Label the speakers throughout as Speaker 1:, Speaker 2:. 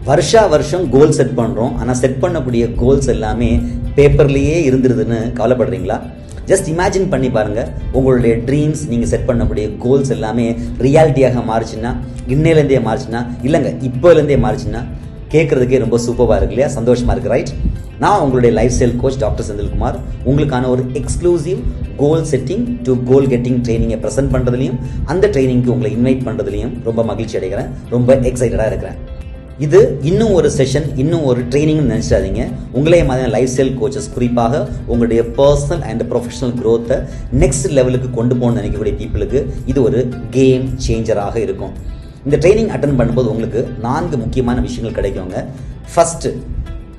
Speaker 1: வருஷம் goal set பண்ணுறோம். ஆனால் செட் பண்ணக்கூடிய கோல்ஸ் எல்லாமே பேப்பர்லேயே இருந்துருதுன்னு கவலைப்படுறீங்களா? ஜஸ்ட் இமேஜின் பண்ணி பாருங்கள். உங்களுடைய ட்ரீம்ஸ், நீங்கள் செட் பண்ணக்கூடிய கோல்ஸ் எல்லாமே ரியாலிட்டியாக மாறிச்சுன்னா, இன்னையிலேருந்தே மாறிச்சுன்னா, இல்லைங்க இப்போலேருந்தே மாறிச்சுன்னா, கேட்குறதுக்கே ரொம்ப சூப்பராக இருக்கு இல்லையா? சந்தோஷமாக இருக்குது, ரைட்? நான் உங்களுடைய lifestyle coach doctor Senthilkumar உங்களுக்கான ஒரு exclusive goal setting to goal getting ட்ரைனிங்கை ப்ரெசென்ட் பண்ணுறதுலையும் அந்த ட்ரைனிங்க்கு உங்களை இன்வைட் பண்ணுறதுலையும் ரொம்ப மகிழ்ச்சி அடைகிறேன், ரொம்ப எக்ஸைட்டடாக இருக்கிறேன். இது இன்னும் ஒரு செஷன், இன்னும் ஒரு ட்ரைனிங்னு நினச்சிடாதீங்க. உங்களே மாதிரி லைஃப் ஸ்டைல் கோச்சஸ் குறிப்பாக உங்களுடைய பர்சனல் அண்ட் ப்ரொஃபஷனல் க்ரோத்தை நெக்ஸ்ட் லெவலுக்கு கொண்டு போகணும்னு நினைக்கக்கூடிய பீப்புளுக்கு இது ஒரு கேம் சேஞ்சராக இருக்கும். இந்த ட்ரைனிங் அட்டன் பண்ணும்போது உங்களுக்கு 4 முக்கியமான விஷயங்கள் கிடைக்குங்க. ஃபர்ஸ்ட்,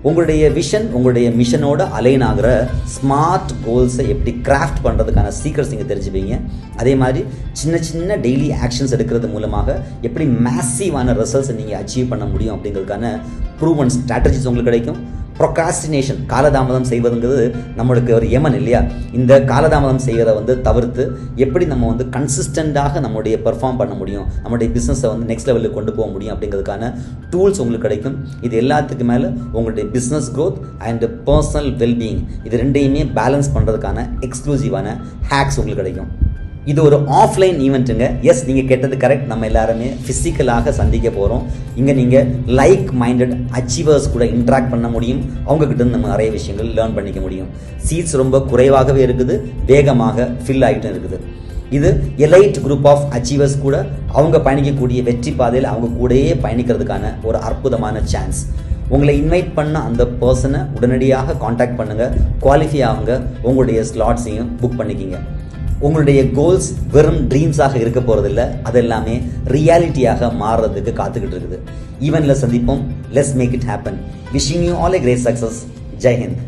Speaker 1: உங்களுடைய விஷன், உங்களுடைய மிஷனோட அலைன் ஆகிற ஸ்மார்ட் கோல்ஸை எப்படி கிராஃப்ட் பண்ணுறதுக்கான சீக்ரெட்ஸ் நீங்கள் தெரிஞ்சுப்பீங்க. அதே மாதிரி சின்ன சின்ன டெய்லி ஆக்ஷன்ஸ் எடுக்கிறது மூலமாக எப்படி மேசிவான ரிசல்ட்ஸை நீங்கள் அச்சீவ் பண்ண முடியும் அப்படிங்கிறதுக்கான ப்ரூவன் ஸ்ட்ராட்டஜிஸ் உங்களுக்கு கிடைக்கும். ப்ரொக்ராஸ்டினேஷன், காலதாமதம் செய்வதுங்கிறது நம்மளுக்கு ஒரு யமன் இல்லையா? இந்த காலதாமதம் செய்வதை தவிர்த்து எப்படி நம்ம கன்சிஸ்டண்டாக நம்மளுடைய பெர்ஃபார்ம் பண்ண முடியும், நம்மளுடைய பிஸ்னஸை நெக்ஸ்ட் லெவலுக்கு கொண்டு போக முடியும் அப்படிங்கிறதுக்கான டூல்ஸ் உங்களுக்கு கிடைக்கும். இது எல்லாத்துக்கு மேலே உங்களுடைய business growth and personal wellbeing, இது ரெண்டையுமே பேலன்ஸ் பண்ணுறதுக்கான எக்ஸ்க்ளூசிவான ஹேக்ஸ் உங்களுக்கு கிடைக்கும். இது ஒரு ஆஃப்லைன் ஈவெண்ட்டுங்க. எஸ், நீங்கள் கேட்டது கரெக்ட். நம்ம எல்லாருமே ஃபிசிக்கலாக சந்திக்க போகிறோம். இங்கே நீங்கள் லைக் மைண்டட் அச்சீவர்ஸ் கூட இன்ட்ராக்ட் பண்ண முடியும். அவங்கக்கிட்ட நம்ம நிறைய விஷயங்கள் லேர்ன் பண்ணிக்க முடியும். சீட்ஸ் ரொம்ப குறைவாகவே இருக்குது, வேகமாக ஃபில் ஆகிட்டும் இருக்குது. இது எலைட் குரூப் ஆஃப் அச்சீவர்ஸ் கூட அவங்க பயணிக்கக்கூடிய வெற்றி பாதையில் அவங்க கூடயே பயணிக்கிறதுக்கான ஒரு அற்புதமான சான்ஸ். உங்களை இன்வைட் பண்ண அந்த பர்சனை உடனடியாக காண்டாக்ட் பண்ணுங்கள், குவாலிஃபை ஆகுங்க, உங்களுடைய ஸ்லாட்ஸையும் புக் பண்ணிக்கிங்க. உங்களுடைய கோல்ஸ் வெறும் ட்ரீம்ஸாக இருக்க போகிறதில்ல, அது எல்லாமே ரியாலிட்டியாக மாறுறதுக்கு காத்துக்கிட்டு இருக்குது. ஈவென்ட்ல சந்திப்போம். Let's make it happen. Wishing you all a great success. Jai Hind.